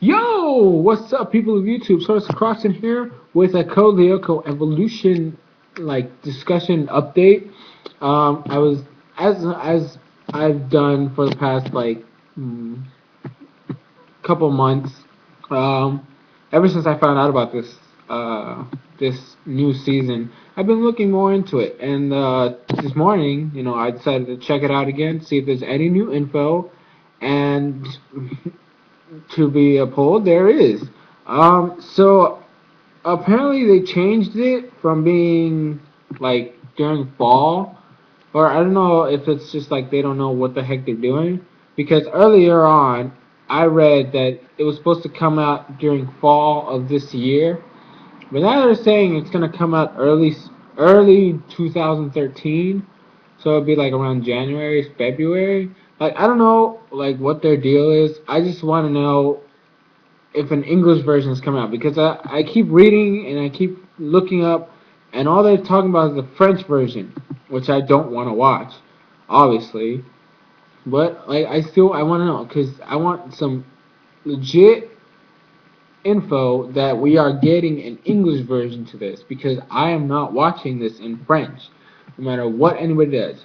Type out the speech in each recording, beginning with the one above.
Yo, what's up, people of YouTube? SoresanCrockxen here with a Code Lyoko evolution discussion update. I was as I've done for the past mm, couple months. Um, Ever since I found out about this new season, I've been looking more into it. And this morning, I decided to check it out again, see if there's any new info, and to be pulled, there is. So apparently they changed it from being during fall, or I don't know if it's just like they don't know what the heck they're doing. Because earlier on, I read that it was supposed to come out during fall of this year, but now they're saying it's gonna come out early 2013. So it'd be like around January, February. I don't know what their deal is. I just want to know if an English version is coming out because I keep reading and I keep looking up, and all they're talking about is the French version, which I don't want to watch, obviously. But I want to know because I want some legit info that we are getting an English version to this because I am not watching this in French, no matter what anybody does.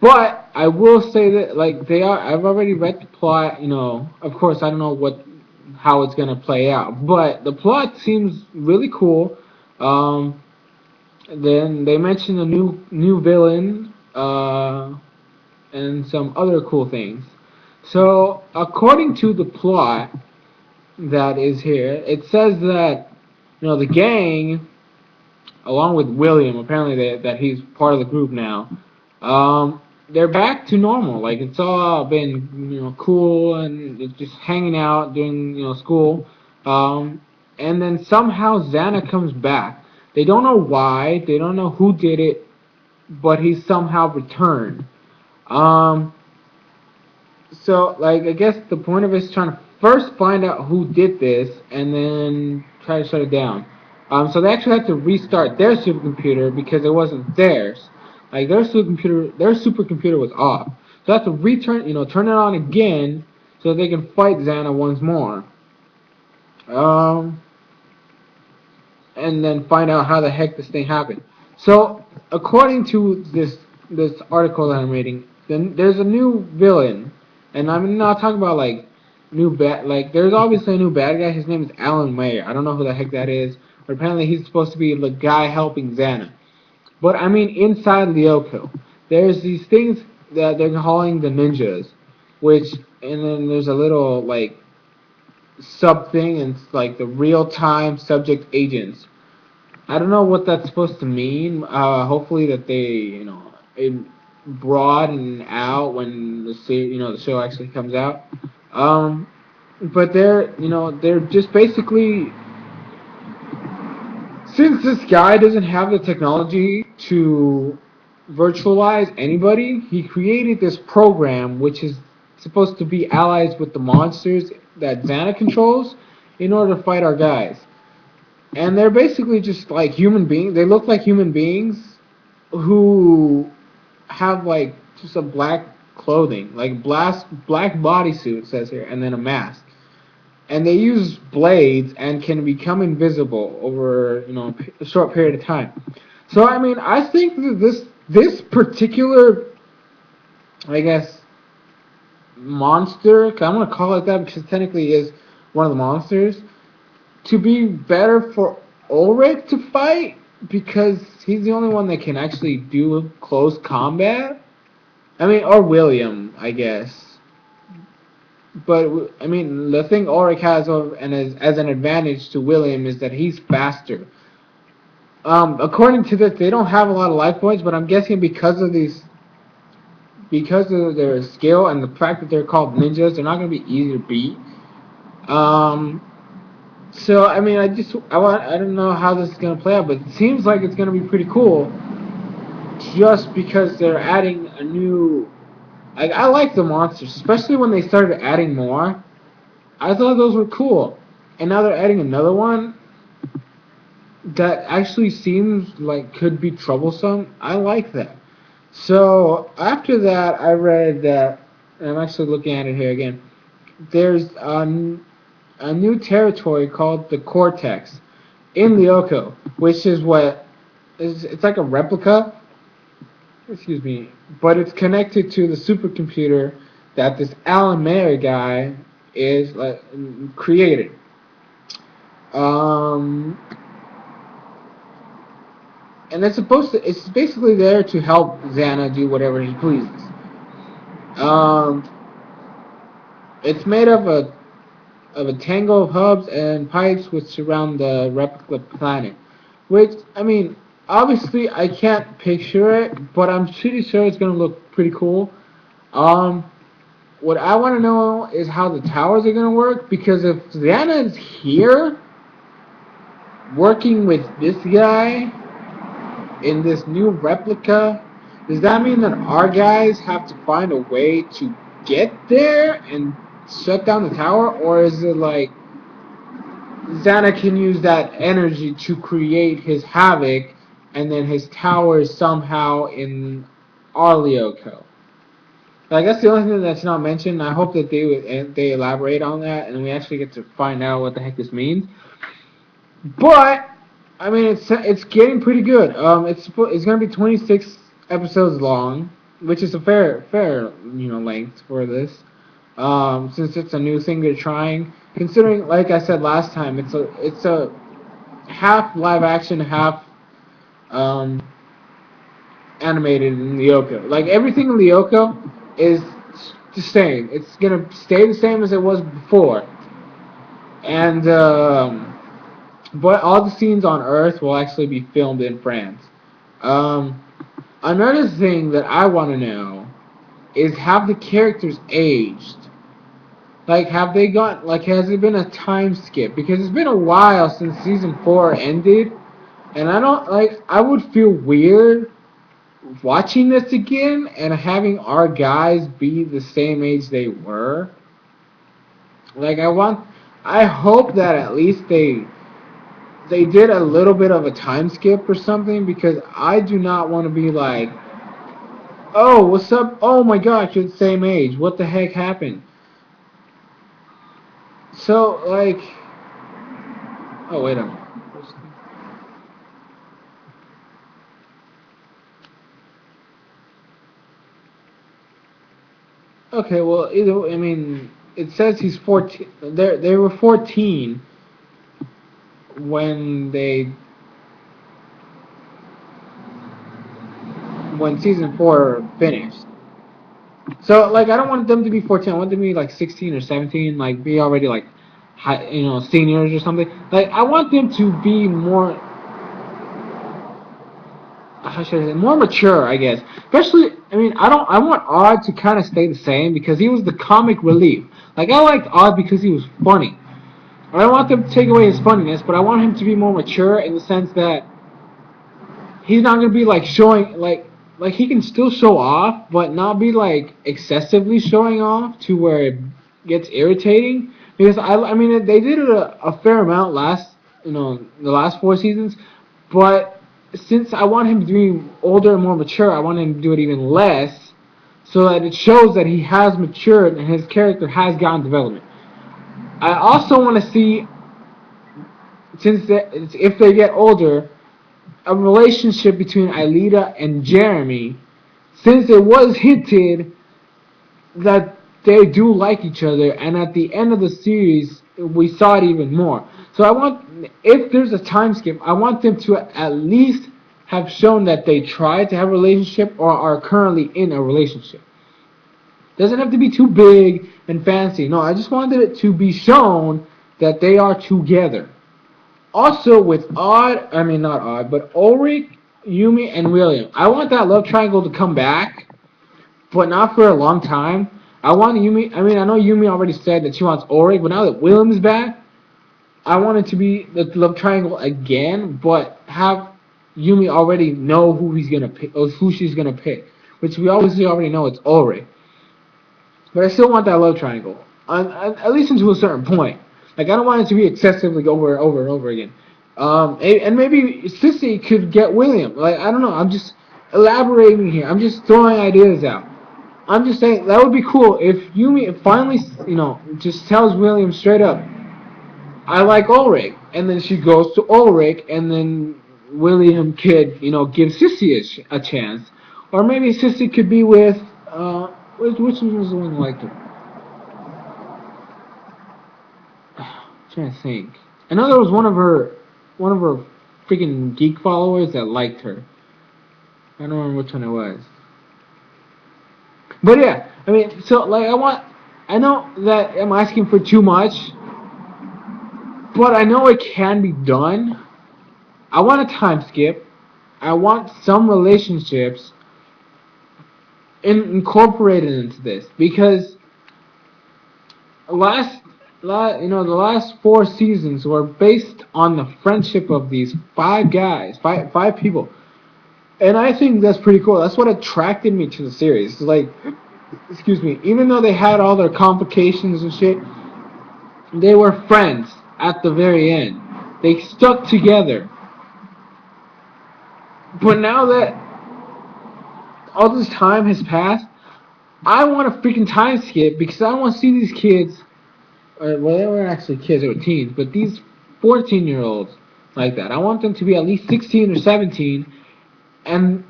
But I will say that they are. I've already read the plot. Of course, I don't know how it's gonna play out, but the plot seems really cool. Um, then they mentioned a new villain and some other cool things. So according to the plot that is here, it says that the gang, along with William, apparently that he's part of the group now. They're back to normal. Like it's all been cool and it's just hanging out doing school. And then somehow Xana comes back. They don't know why. They don't know who did it, but he somehow returned. Um, so I guess the point of it is trying to first find out who did this and then try to shut it down. So they actually had to restart their supercomputer because it wasn't theirs. Like their supercomputer was off. So they have to turn it on again so they can fight Xana once more. Um, and then find out how the heck this thing happened. So according to this article that I'm reading, then there's a new villain, and I'm not talking about new bad. There's obviously a new bad guy. His name is Alan Mayer. I don't know who the heck that is, but apparently he's supposed to be the guy helping Xana. But I mean, inside Lyoko, there's these things that they're calling the ninjas, which and then there's a little sub thing, and it's like the real time subject agents. I don't know what that's supposed to mean. Hopefully that they, it broaden out when the show actually comes out. Um, but they're just basically, since this guy doesn't have the technology to virtualize anybody, he created this program which is supposed to be allies with the monsters that Xana controls in order to fight our guys. And they're basically just like human beings. They look like human beings who have just a black clothing, like black bodysuit, it says here, and then a mask. And they use blades and can become invisible over a short period of time. So I mean, I think that this particular, I guess, monster, 'cause I'm gonna call it that because technically he is one of the monsters, to be better for Ulrich to fight because he's the only one that can actually do close combat. I mean, or William, I guess. But I mean, the thing Ulrich has as an advantage to William is that he's faster. According to this, they don't have a lot of life points, but I'm guessing because of their skill and the fact that they're called ninjas, they're not going to be easy to beat. Um, So I mean, I don't know how this is gonna play out, but it seems like it's gonna be pretty cool. Just because they're adding a new, I like the monsters, especially when they started adding more. I thought those were cool, and now they're adding another one that actually seems like could be troublesome. I like that. So after I read that, and I'm actually looking at it here again. There's a new territory called the Cortex in Lyoko, which is what is it's like a replica, excuse me, but it's connected to the supercomputer that this Alan Mayer guy is like created. Um, and it's basically there to help Xana do whatever he pleases. Um, it's made of a tangle of hubs and pipes which surround the replica planet. Which, I mean, obviously I can't picture it, but I'm pretty sure it's gonna look pretty cool. Um, what I want to know is how the towers are gonna work, because if Xana is here working with this guy in this new replica, does that mean that our guys have to find a way to get there and shut down the tower, or is it like Xana can use that energy to create his havoc, and then his tower is somehow in Arlioko? Like, that's the only thing that's not mentioned. I hope that they elaborate on that, and we actually get to find out what the heck this means. But I mean, it's getting pretty good. It's gonna be 26 episodes long, which is a fair length for this. Since it's a new thing they're trying. Considering, like I said last time, it's a half live action, half um, animated in Lyoko. Like, everything in Lyoko is the same. It's gonna stay the same as it was before, and but all the scenes on Earth will actually be filmed in France. Um, Another thing that I want to know is, have the characters aged? Like, have they got, like, has it been a time skip? Because it's been a while since season 4 ended, and I would feel weird watching this again and having our guys be the same age they were. Like, I hope that at least they did a little bit of a time skip or something, because I do not want to be like, oh, what's up? Oh my gosh, you're the same age. What the heck happened? So, like, oh, wait a minute. Okay, well, I mean, it says he's 14. They were 14 when when season 4 finished. So, like, I don't want them to be 14. I want them to be like 16 or 17, like, be already like high, seniors or something. Like, I want them to be more, how should I say, more mature, I guess. Especially, I mean, I want Odd to kind of stay the same, because he was the comic relief. Like, I liked Odd because he was funny. I don't want them to take away his funniness, but I want him to be more mature in the sense that he's not gonna be like showing like he can still show off, but not be like excessively showing off to where it gets irritating. Because I mean, they did it a fair amount the last 4 seasons, but since I want him to be older and more mature, I want him to do it even less, so that it shows that he has matured and his character has gotten development. I also want to see, if they get older, a relationship between Aelita and Jeremy, since it was hinted that they do like each other, and at the end of the series, we saw it even more. So if there's a time skip, I want them to at least have shown that they tried to have a relationship or are currently in a relationship. Doesn't have to be too big and fancy. No, I just wanted it to be shown that they are together. Also, with not Odd, but Ulrich, Yumi, and William, I want that love triangle to come back, but not for a long time. I want Yumi, I know Yumi already said that she wants Ulrich, but now that William is back, I want it to be the love triangle again, but have Yumi already know who he's gonna pick, or who she's gonna pick, which we obviously already know it's Ulrich. But I still want that love triangle, at least until a certain point. Like, I don't want it to be excessively over and over and over again. And maybe Sissy could get William. Like, I don't know. I'm just elaborating here. I'm just throwing ideas out. I'm just saying that would be cool if Yumi finally, just tells William straight up, I like Ulrich, and then she goes to Ulrich, and then William could, give Sissy a chance, or maybe Sissy could be with, which one was the one who liked her? I'm trying to think. I know there was one of her freaking geek followers that liked her. I don't remember which one it was. But yeah, I mean, so like I know that I'm asking for too much, but I know it can be done. I want a time skip. I want some relationships incorporated into this because last, the last 4 seasons were based on the friendship of these 5 guys, five people, and I think that's pretty cool. That's what attracted me to the series. Like, excuse me, even though they had all their complications and shit, they were friends at the very end. They stuck together. But now that all this time has passed, I want a freaking time skip because I want to see these kids. Well, they weren't actually kids; they were teens. But these 14-year-olds like that, I want them to be at least 16 or 17, and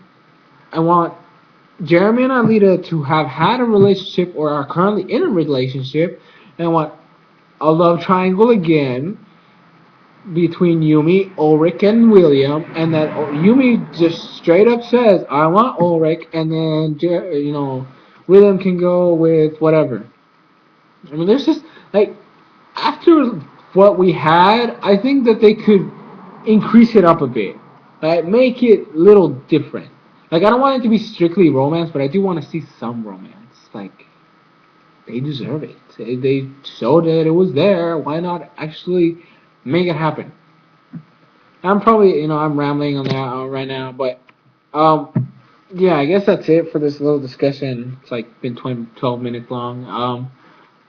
I want Jeremy and Alita to have had a relationship or are currently in a relationship, and I want a love triangle again between Yumi, Ulrich, and William, and that Yumi just straight up says, "I want Ulrich," and then William can go with whatever. I mean, there's just like after what we had, I think that they could increase it up a bit, like make it a little different. Like I don't want it to be strictly romance, but I do want to see some romance. Like they deserve it. They showed that it was there. Why not actually make it happen? I'm probably, I'm rambling on that right now, but yeah, I guess that's it for this little discussion. It's like been 12 minutes long.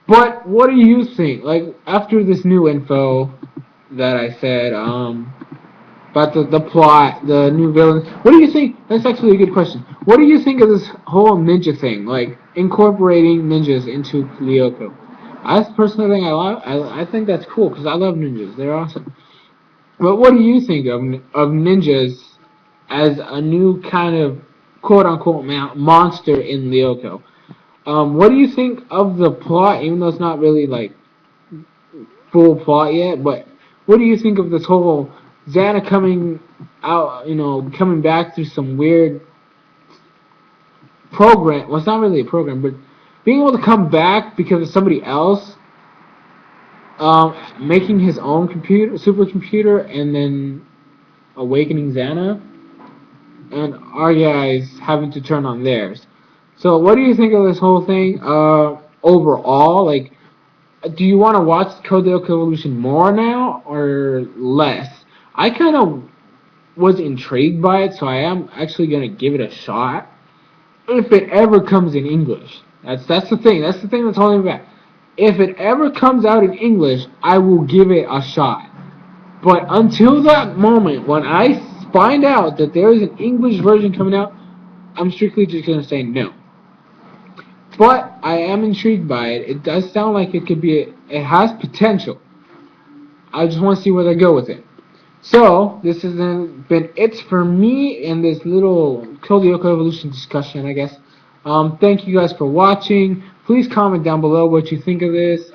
But what do you think? Like after this new info that I said, about the plot, the new villain. What do you think? That's actually a good question. What do you think of this whole ninja thing, like incorporating ninjas into Lyoko? I personally think I think that's cool because I love ninjas. They're awesome. But what do you think of ninjas as a new kind of quote unquote monster in Lyoko? What do you think of the plot, even though it's not really like full plot yet? But what do you think of this whole Xana coming out, coming back through some weird program? Well, it's not really a program, but being able to come back because of somebody else making his own supercomputer, and then awakening Xana, and our guys having to turn on theirs. So, what do you think of this whole thing overall? Like, do you want to watch Code Lyoko Evolution more now or less? I kind of was intrigued by it, so I am actually gonna give it a shot if it ever comes in English. That's the thing. That's the thing that's holding me back. If it ever comes out in English, I will give it a shot. But until that moment, when I find out that there is an English version coming out, I'm strictly just gonna say no. But I am intrigued by it. It does sound like it could be. It has potential. I just want to see where they go with it. So this has been it for me in this little Code Lyoko Evolution discussion, I guess. Thank you guys for watching. Please comment down below what you think of this.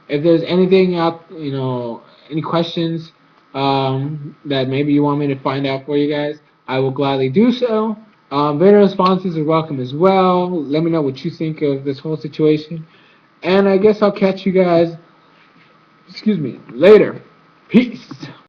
If there's anything out, any questions that maybe you want me to find out for you guys, I will gladly do so. Video responses are welcome as well. Let me know what you think of this whole situation. And I guess I'll catch you guys, later. Peace.